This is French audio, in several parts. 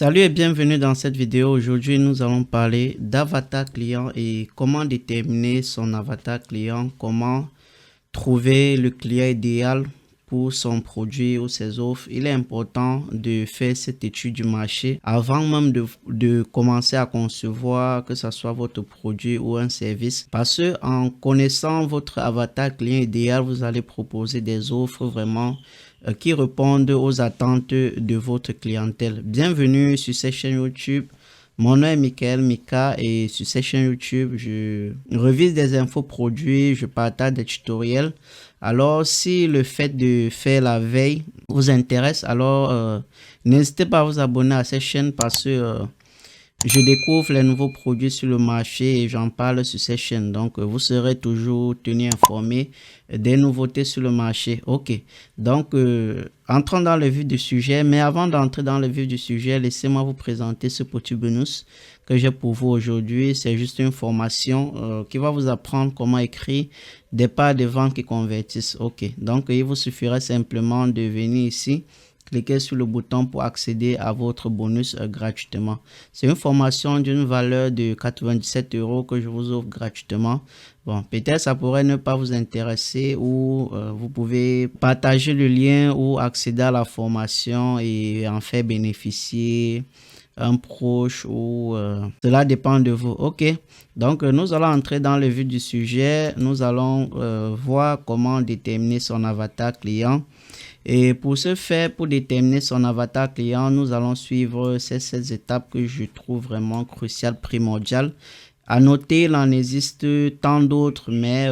Salut et bienvenue dans cette vidéo. Aujourd'hui, nous allons parler d'avatar client et comment déterminer son avatar client, comment trouver le client idéal pour son produit ou ses offres. Il est important de faire cette étude du marché avant même de commencer à concevoir que ce soit votre produit ou un service, parce que en connaissant votre avatar client idéal, vous allez proposer des offres vraiment qui répondent aux attentes de votre clientèle. Bienvenue sur cette chaîne YouTube. Mon nom est Michael Mika et sur cette chaîne YouTube, je revise des infos produits, je partage des tutoriels. Alors, si le fait de faire la veille vous intéresse, alors n'hésitez pas à vous abonner à cette chaîne parce que je découvre les nouveaux produits sur le marché et j'en parle sur cette chaîne. Donc, vous serez toujours tenu informé des nouveautés sur le marché. Ok, donc entrons dans le vif du sujet. Mais avant d'entrer dans le vif du sujet, laissez-moi vous présenter ce petit bonus que j'ai pour vous aujourd'hui. C'est juste une formation qui va vous apprendre comment écrire des pages de vente qui convertissent. Ok, donc il vous suffirait simplement de venir ici. Cliquez sur le bouton pour accéder à votre bonus gratuitement. C'est une formation d'une valeur de 97 € que je vous offre gratuitement. Bon, peut-être ça pourrait ne pas vous intéresser ou vous pouvez partager le lien ou accéder à la formation et en faire bénéficier un proche ou cela dépend de vous. Ok, donc nous allons entrer dans le vif du sujet. Nous allons voir comment déterminer son avatar client. Et pour ce faire, pour déterminer son avatar client, nous allons suivre ces étapes que je trouve vraiment cruciales, primordiales. À noter, il en existe tant d'autres, mais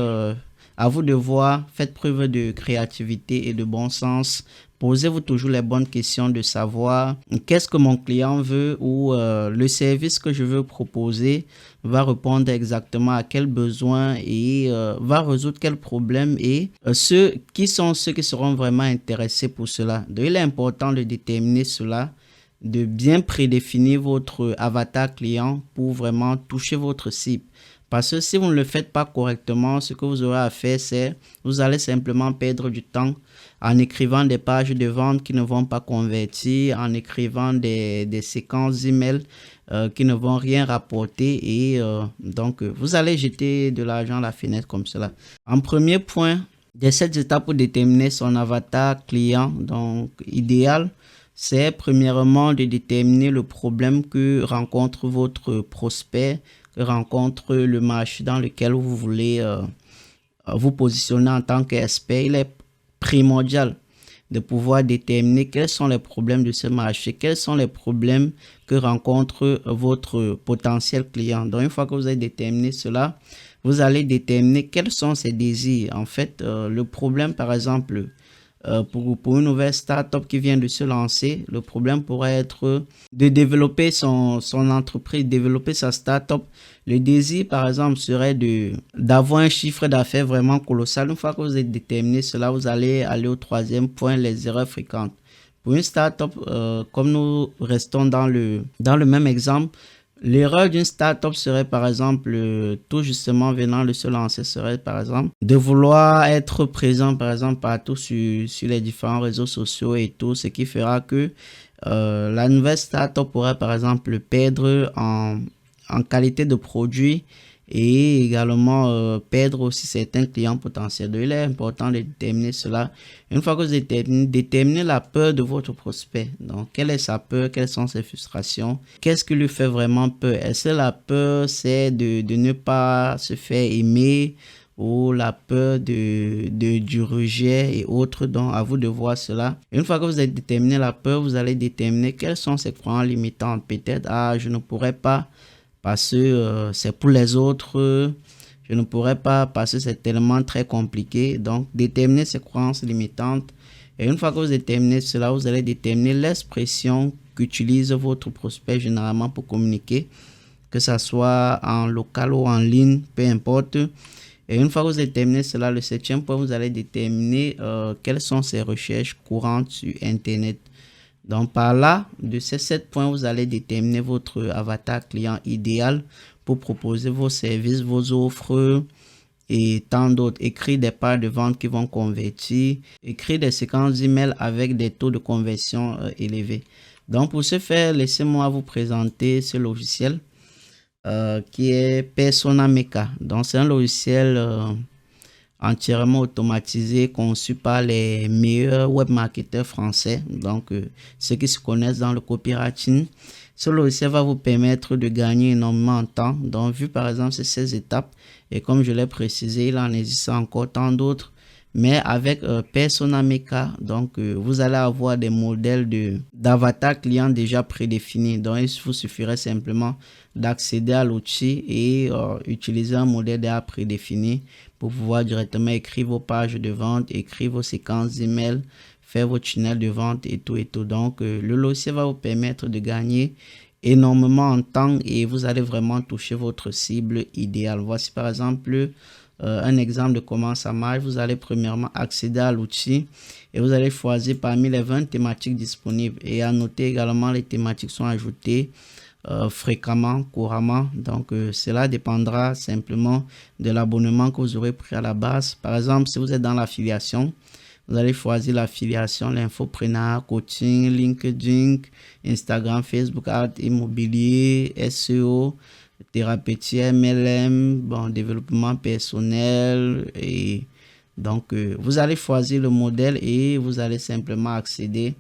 à vous de voir, faites preuve de créativité et de bon sens. Posez-vous toujours les bonnes questions de savoir qu'est-ce que mon client veut ou le service que je veux proposer va répondre exactement à quel besoin et va résoudre quel problème et ceux qui seront vraiment intéressés pour cela. Donc, il est important de déterminer cela, de bien prédéfinir votre avatar client pour vraiment toucher votre cible. Parce que si vous ne le faites pas correctement, ce que vous aurez à faire, c'est vous allez simplement perdre du temps en écrivant des pages de vente qui ne vont pas convertir, en écrivant des séquences email qui ne vont rien rapporter et donc vous allez jeter de l'argent à la fenêtre comme cela. En premier point, de cette étape pour déterminer son avatar client, donc idéal, c'est premièrement de déterminer le problème que rencontre votre prospect, que rencontre le marché dans lequel vous voulez vous positionner en tant qu'expert. Il est primordial de pouvoir déterminer quels sont les problèmes de ce marché, quels sont les problèmes que rencontre votre potentiel client. Donc, une fois que vous avez déterminé cela, vous allez déterminer quels sont ses désirs. En fait, le problème, par exemple, pour une nouvelle startup qui vient de se lancer, le problème pourrait être de développer son entreprise, développer sa startup. Le désir, par exemple, serait d'avoir un chiffre d'affaires vraiment colossal. Une fois que vous avez déterminé cela, vous allez aller au troisième point, les erreurs fréquentes. Pour une startup, comme nous restons dans le même exemple, l'erreur d'une startup serait par exemple, tout justement venant de se lancer, serait par exemple de vouloir être présent par exemple partout sur les différents réseaux sociaux et tout, ce qui fera que la nouvelle startup pourrait par exemple perdre en qualité de produit et également perdre aussi certains clients potentiels. Donc, il est important de déterminer cela. Une fois que vous déterminez la peur de votre prospect. Donc, quelle est sa peur? Quelles sont ses frustrations? Qu'est-ce qui lui fait vraiment peur? Est-ce que la peur, c'est de ne pas se faire aimer ou la peur du rejet et autres? Donc, à vous de voir cela. Une fois que vous avez déterminé la peur, vous allez déterminer quelles sont ses croyances limitantes. Peut-être, je ne pourrais pas parce que c'est pour les autres, je ne pourrais pas parce que c'est tellement très compliqué. Donc, déterminer ces croyances limitantes. Et une fois que vous déterminez cela, vous allez déterminer l'expression qu'utilise votre prospect généralement pour communiquer, que ce soit en local ou en ligne, peu importe. Et une fois que vous déterminez cela, le septième point, vous allez déterminer quelles sont ses recherches courantes sur Internet. Donc, par là, de ces 7 points, vous allez déterminer votre avatar client idéal pour proposer vos services, vos offres et tant d'autres. Écrire des pages de vente qui vont convertir, écrire des séquences email avec des taux de conversion élevés. Donc pour ce faire, laissez-moi vous présenter ce logiciel qui est Persona Mecha. Donc c'est un logiciel entièrement automatisé, conçu par les meilleurs webmarketeurs français, donc ceux qui se connaissent dans le copywriting. Ce logiciel va vous permettre de gagner énormément en temps. Donc, vu par exemple ces 16 étapes, et comme je l'ai précisé, il en existe encore tant d'autres. Mais avec Persona Mecha, donc vous allez avoir des modèles d'avatar client déjà prédéfinis. Donc, il vous suffirait simplement d'accéder à l'outil et utiliser un modèle déjà prédéfini pour pouvoir directement écrire vos pages de vente, écrire vos séquences d'email, faire vos tunnels de vente et tout et tout. Donc, le logiciel va vous permettre de gagner énormément en temps et vous allez vraiment toucher votre cible idéale. Voici par exemple un exemple de comment ça marche. Vous allez premièrement accéder à l'outil et vous allez choisir parmi les 20 thématiques disponibles. Et à noter également, les thématiques sont ajoutées fréquemment, couramment. Donc, cela dépendra simplement de l'abonnement que vous aurez pris à la base. Par exemple, si vous êtes dans l'affiliation, vous allez choisir l'affiliation, l'infopreneur, coaching, LinkedIn, Instagram, Facebook, Ads, immobilier, SEO, thérapeutique, MLM, bon, développement personnel. Et donc, vous allez choisir le modèle et vous allez simplement accéder,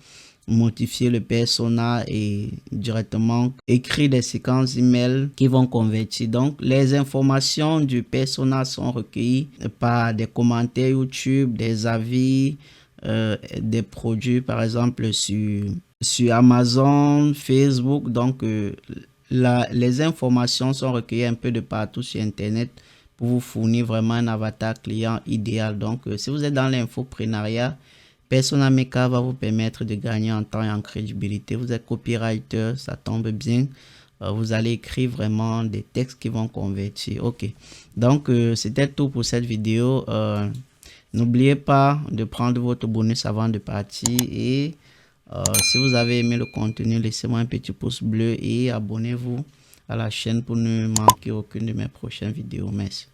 modifier le persona et directement écrire des séquences email qui vont convertir. Donc, les informations du persona sont recueillies par des commentaires YouTube, des avis, des produits, par exemple, sur Amazon, Facebook. Donc, les informations sont recueillies un peu de partout sur Internet pour vous fournir vraiment un avatar client idéal. Donc, si vous êtes dans l'infoprenariat, Persona Mecha va vous permettre de gagner en temps et en crédibilité. Vous êtes copywriter, ça tombe bien. Vous allez écrire vraiment des textes qui vont convertir. Ok. Donc, c'était tout pour cette vidéo. N'oubliez pas de prendre votre bonus avant de partir. Et si vous avez aimé le contenu, laissez-moi un petit pouce bleu et abonnez-vous à la chaîne pour ne manquer aucune de mes prochaines vidéos. Merci.